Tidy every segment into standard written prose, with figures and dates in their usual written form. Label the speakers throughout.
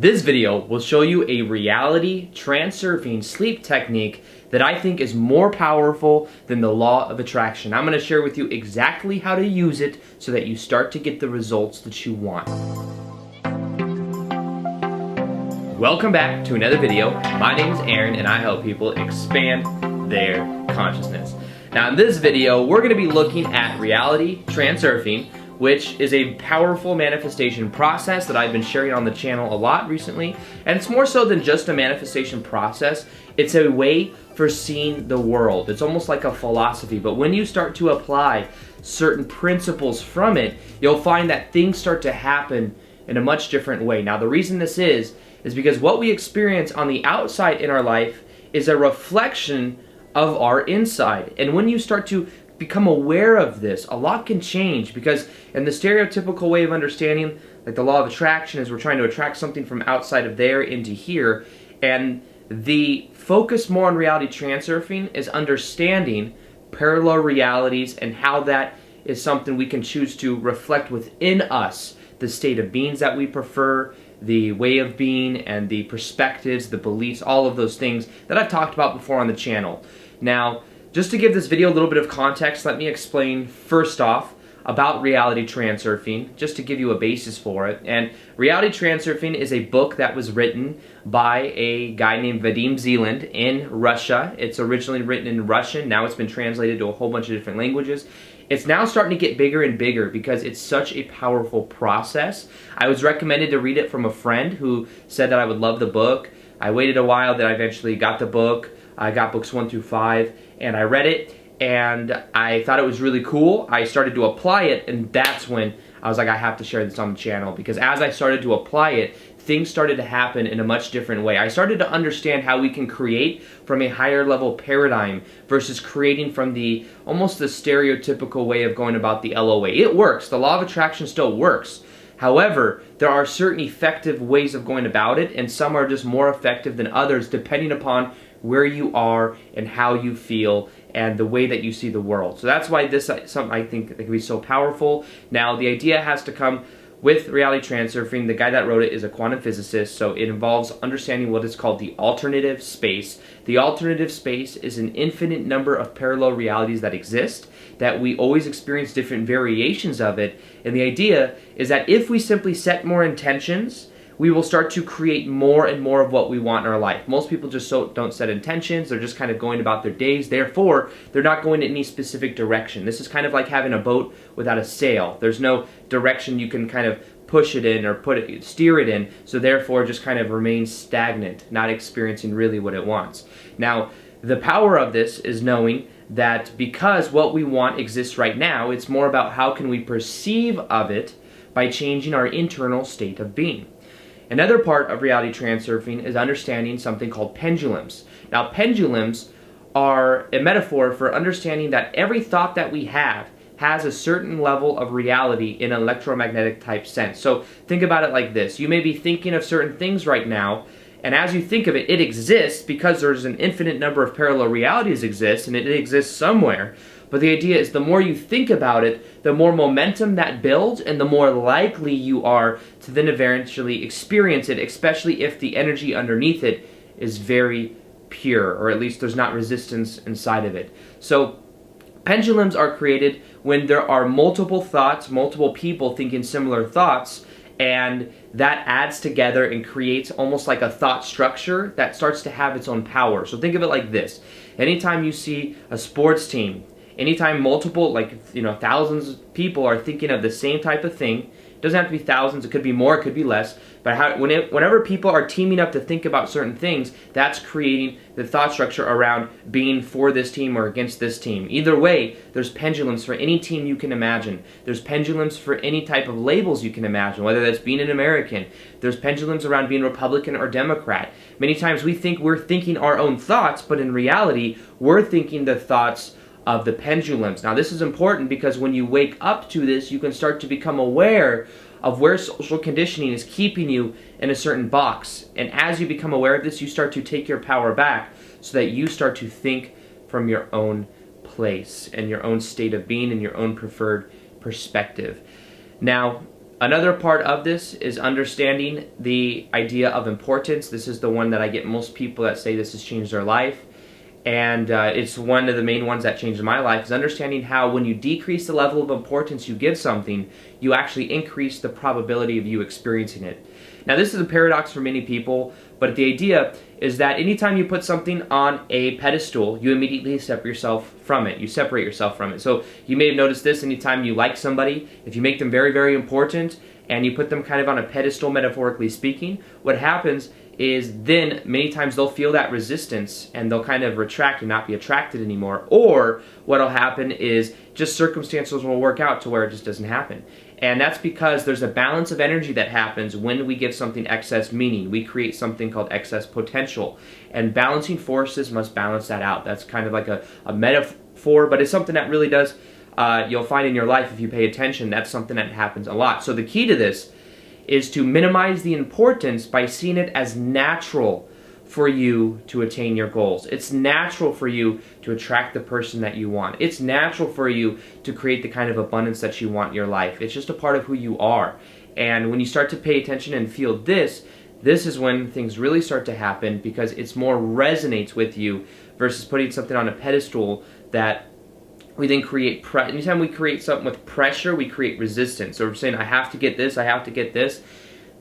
Speaker 1: This video will show you a reality transurfing sleep technique that I think is more powerful than the law of attraction. I'm going to share with you exactly how to use it so that you start to get the results that you want. Welcome back to another video. My name is Aaron and I help people expand their consciousness. Now in this video, we're going to be looking at reality transurfing, which is a powerful manifestation process that I've been sharing on the channel a lot recently. And it's more so than just a manifestation process. It's a way for seeing the world. It's almost like a philosophy, but when you start to apply certain principles from it, you'll find that things start to happen in a much different way. Now the reason this is because what we experience on the outside in our life is a reflection of our inside. And when you start to become aware of this, a lot can change, because in the stereotypical way of understanding, like the law of attraction, is we're trying to attract something from outside of there into here, and the focus more on reality transurfing is understanding parallel realities and how that is something we can choose to reflect within us, the state of beings that we prefer, the way of being, and the perspectives, the beliefs, all of those things that I've talked about before on the channel. Now, just to give this video a little bit of context, let me explain first off about reality transurfing, just to give you a basis for it. And Reality Transurfing is a book that was written by a guy named Vadim Zeland in Russia. It's originally written in Russian, now it's been translated to a whole bunch of different languages. It's now starting to get bigger and bigger because it's such a powerful process. I was recommended to read it from a friend who said that I would love the book. I waited a while, then I eventually got the book. I got books 1 through 5, and I read it, and I thought it was really cool. I started to apply it, and that's when I was like, I have to share this on the channel, because as I started to apply it, things started to happen in a much different way. I started to understand how we can create from a higher level paradigm versus creating from the almost the stereotypical way of going about the LOA. It works. The law of attraction still works. However, there are certain effective ways of going about it, and some are just more effective than others depending upon where you are and how you feel and the way that you see the world. So that's why this is something I think that can be so powerful. Now the idea has to come with reality transurfing. The guy that wrote it is a quantum physicist, so it involves understanding what is called the alternative space. The alternative space is an infinite number of parallel realities that exist, that we always experience different variations of it, and the idea is that if we simply set more intentions, we will start to create more and more of what we want in our life. Most people just don't set intentions, they're just kind of going about their days, therefore they're not going in any specific direction. This is kind of like having a boat without a sail. There's no direction you can kind of push it in or steer it in, so therefore just kind of remains stagnant, not experiencing really what it wants. Now, the power of this is knowing that because what we want exists right now, it's more about how can we perceive of it by changing our internal state of being. Another part of reality transurfing is understanding something called pendulums. Now, pendulums are a metaphor for understanding that every thought that we have has a certain level of reality in an electromagnetic type sense. So think about it like this. You may be thinking of certain things right now, and as you think of it, it exists because there's an infinite number of parallel realities exist, and it exists somewhere. But the idea is the more you think about it, the more momentum that builds, and the more likely you are to then eventually experience it, especially if the energy underneath it is very pure, or at least there's not resistance inside of it. So pendulums are created when there are multiple thoughts, multiple people thinking similar thoughts, and that adds together and creates almost like a thought structure that starts to have its own power. So think of it like this. Anytime you see a sports team, anytime multiple, thousands of people are thinking of the same type of thing, it doesn't have to be thousands, it could be more, it could be less, but whenever people are teaming up to think about certain things, that's creating the thought structure around being for this team or against this team. Either way, there's pendulums for any team you can imagine. There's pendulums for any type of labels you can imagine, whether that's being an American. There's pendulums around being Republican or Democrat. Many times we think we're thinking our own thoughts, but in reality, we're thinking the thoughts of the pendulums. Now this is important because when you wake up to this, you can start to become aware of where social conditioning is keeping you in a certain box. And as you become aware of this, you start to take your power back so that you start to think from your own place and your own state of being and your own preferred perspective. Now, Another part of this is understanding the idea of importance. This is the one that I get most people that say this has changed their life. And it's one of the main ones that changed my life, is understanding how when you decrease the level of importance you give something, you actually increase the probability of you experiencing it. Now this is a paradox for many people, but the idea is that anytime you put something on a pedestal, you immediately separate yourself from it. You separate yourself from it. So you may have noticed this anytime you like somebody, if you make them very, very important and you put them kind of on a pedestal, metaphorically speaking, what happens is then many times they'll feel that resistance and they'll kind of retract and not be attracted anymore. Or what'll happen is just circumstances will work out to where it just doesn't happen. And that's because there's a balance of energy that happens when we give something excess meaning. We create something called excess potential. And balancing forces must balance that out. That's kind of like a metaphor, but it's something that really does, you'll find in your life if you pay attention, that's something that happens a lot. So the key to this is to minimize the importance by seeing it as natural for you to attain your goals. It's natural for you to attract the person that you want. It's natural for you to create the kind of abundance that you want in your life. It's just a part of who you are. And when you start to pay attention and feel this is when things really start to happen, because it's more resonates with you versus putting something on a pedestal that we then create. Anytime we create something with pressure, we create resistance. So we're saying, I have to get this, I have to get this.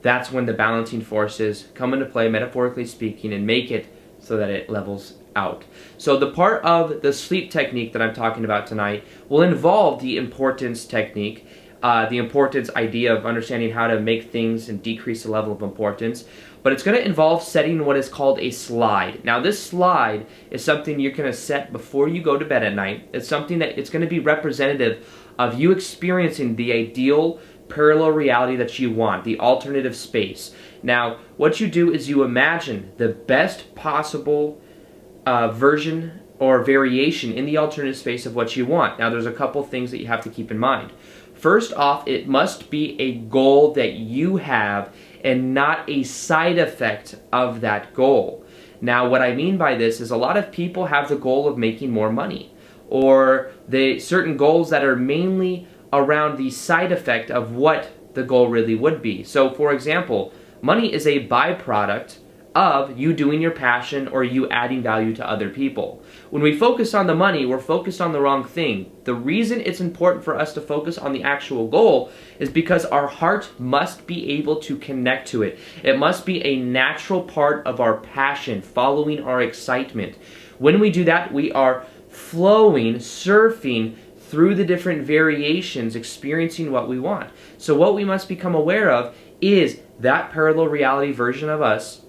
Speaker 1: That's when the balancing forces come into play, metaphorically speaking, and make it so that it levels out. So the part of the sleep technique that I'm talking about tonight will involve the importance technique, the importance idea of understanding how to make things and decrease the level of importance. But it's going to involve setting what is called a slide. Now this slide is something you're going to set before you go to bed at night. It's something that it's going to be representative of you experiencing the ideal parallel reality that you want, the alternative space. Now what you do is you imagine the best possible version or variation in the alternative space of what you want. Now there's a couple things that you have to keep in mind. First off, it must be a goal that you have and not a side effect of that goal. Now what I mean by this is a lot of people have the goal of making more money, or certain goals that are mainly around the side effect of what the goal really would be. So for example, money is a byproduct of you doing your passion or you adding value to other people. When we focus on the money, we're focused on the wrong thing. The reason it's important for us to focus on the actual goal is because our heart must be able to connect to it. It must be a natural part of our passion, following our excitement. When we do that, we are flowing, surfing through the different variations, experiencing what we want. So what we must become aware of is that parallel reality version of us,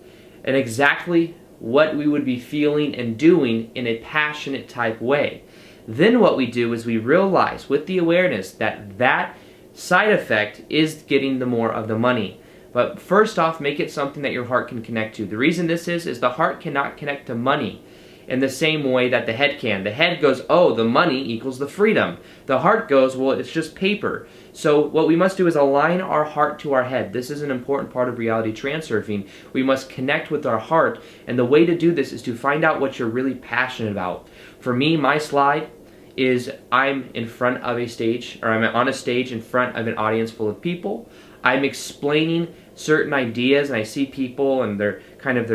Speaker 1: and exactly what we would be feeling and doing in a passionate type way. Then what we do is we realize with the awareness that that side effect is getting the more of the money. But first off, make it something that your heart can connect to. The reason this is the heart cannot connect to money in the same way that the head can. The head goes, oh, the money equals the freedom. The heart goes, well, it's just paper. So what we must do is align our heart to our head. This is an important part of reality transurfing. We must connect with our heart, and the way to do this is to find out what you're really passionate about. For me, my slide is I'm in front of a stage, or I'm on a stage in front of an audience full of people. I'm explaining certain ideas, and I see people and they're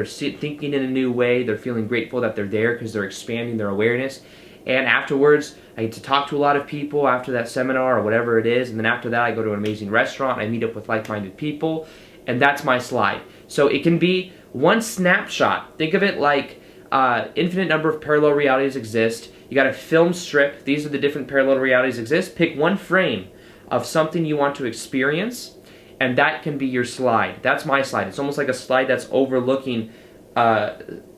Speaker 1: thinking in a new way. They're feeling grateful that they're there because they're expanding their awareness. And afterwards, I get to talk to a lot of people after that seminar or whatever it is. And then after that, I go to an amazing restaurant. I meet up with like-minded people. And that's my slide. So it can be one snapshot. Think of it like infinite number of parallel realities exist. You got a film strip. These are the different parallel realities exist. Pick one frame of something you want to experience, and that can be your slide. That's my slide. It's almost like a slide that's overlooking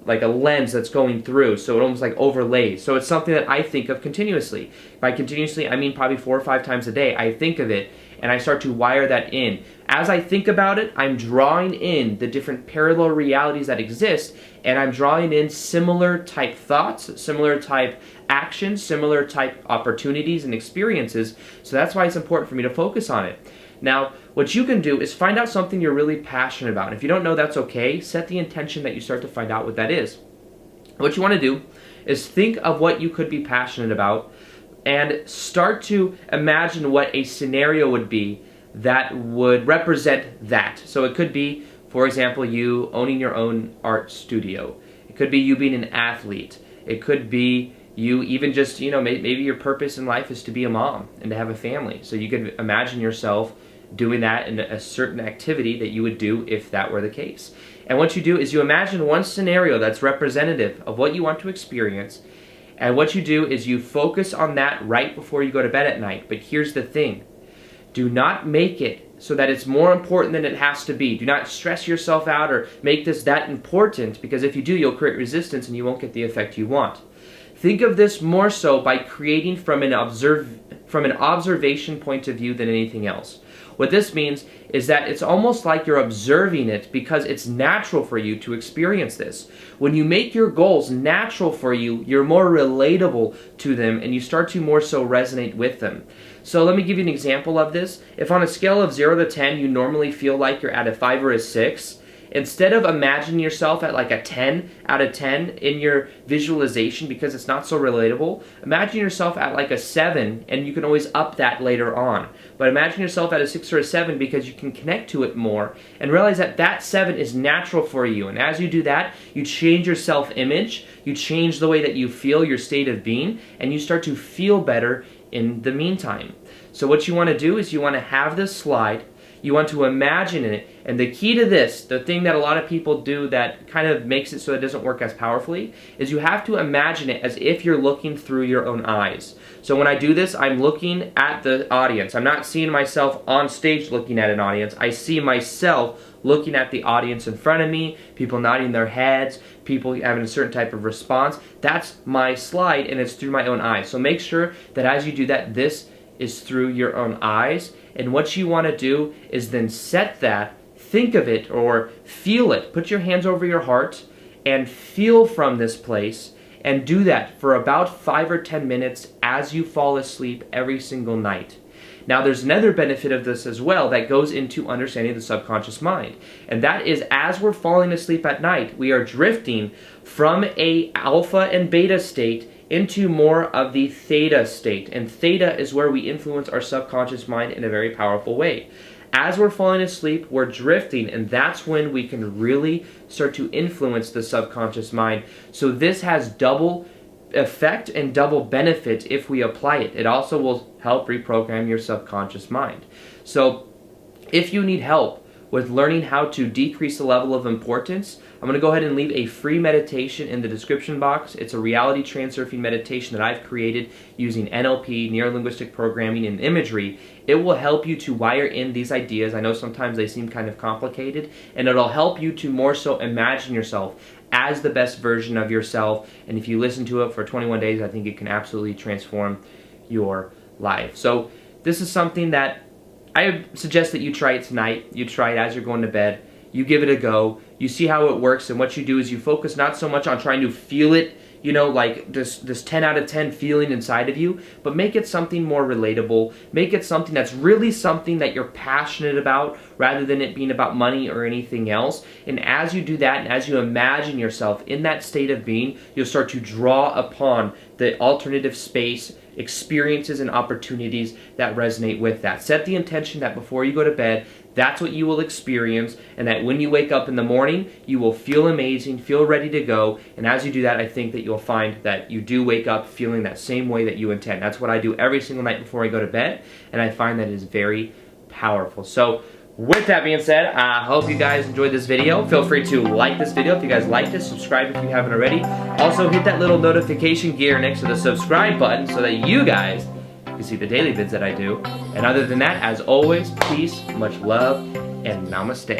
Speaker 1: like a lens that's going through, so it almost like overlays. So it's something that I think of continuously. By continuously, I mean probably 4 or 5 times a day. I think of it, and I start to wire that in. As I think about it, I'm drawing in the different parallel realities that exist, and I'm drawing in similar type thoughts, similar type actions, similar type opportunities and experiences. So that's why it's important for me to focus on it. Now, what you can do is find out something you're really passionate about. And if you don't know, that's okay. Set the intention that you start to find out what that is. What you want to do is think of what you could be passionate about and start to imagine what a scenario would be that would represent that. So it could be, for example, you owning your own art studio. It could be you being an athlete. It could be you even just, maybe your purpose in life is to be a mom and to have a family. So you could imagine yourself doing that in a certain activity that you would do if that were the case. And what you do is you imagine one scenario that's representative of what you want to experience, and what you do is you focus on that right before you go to bed at night. But here's the thing. Do not make it so that it's more important than it has to be. Do not stress yourself out or make this that important, because if you do, you'll create resistance and you won't get the effect you want. Think of this more so by creating from an observation point of view than anything else. What this means is that it's almost like you're observing it because it's natural for you to experience this. When you make your goals natural for you, you're more relatable to them and you start to more so resonate with them. So let me give you an example of this. If on a scale of 0 to 10 you normally feel like you're at a 5 or a 6, instead of imagining yourself at like a 10 out of 10 in your visualization because it's not so relatable, imagine yourself at like a 7, and you can always up that later on. But imagine yourself at a 6 or a 7 because you can connect to it more and realize that that 7 is natural for you. And as you do that, you change your self-image, you change the way that you feel, your state of being, and you start to feel better in the meantime. So what you want to do is you want to have this slide. You want to imagine it, and the key to this, the thing that a lot of people do that kind of makes it so it doesn't work as powerfully, is you have to imagine it as if you're looking through your own eyes. So when I do this, I'm looking at the audience. I'm not seeing myself on stage looking at an audience. I see myself looking at the audience in front of me, people nodding their heads, people having a certain type of response. That's my slide, and it's through my own eyes. So make sure that as you do that, this is through your own eyes. And what you want to do is then set that, think of it or feel it. Put your hands over your heart and feel from this place, and do that for about 5 or 10 minutes as you fall asleep every single night. Now there's another benefit of this as well that goes into understanding the subconscious mind. And that is, as we're falling asleep at night, we are drifting from a alpha and beta state into more of the theta state. And theta is where we influence our subconscious mind in a very powerful way. As we're falling asleep, we're drifting, and that's when we can really start to influence the subconscious mind. So this has double effect and double benefit if we apply it. It also will help reprogram your subconscious mind. So if you need help with learning how to decrease the level of importance, I'm going to go ahead and leave a free meditation in the description box. It's a reality transurfing meditation that I've created using NLP, neuro-linguistic programming, and imagery. It will help you to wire in these ideas. I know sometimes they seem kind of complicated, and it'll help you to more so imagine yourself as the best version of yourself. And if you listen to it for 21 days, I think it can absolutely transform your life. So this is something that I suggest that you try it tonight. You try it as you're going to bed. You give it a go. You see how it works, and what you do is you focus not so much on trying to feel it, like this 10 out of 10 feeling inside of you, but make it something more relatable. Make it something that's really something that you're passionate about, rather than it being about money or anything else. And as you do that, and as you imagine yourself in that state of being, you'll start to draw upon the alternative space, experiences, and opportunities that resonate with that. Set the intention that before you go to bed, that's what you will experience, and that when you wake up in the morning, you will feel amazing, feel ready to go. And as you do that, I think that you'll find that you do wake up feeling that same way that you intend. That's what I do every single night before I go to bed, and I find that it is very powerful. So with that being said, I hope you guys enjoyed this video. Feel free to like this video if you guys liked it. Subscribe if you haven't already. Also hit that little notification gear next to the subscribe button so that you guys can see the daily vids that I do. And other than that, as always, peace, much love, and namaste.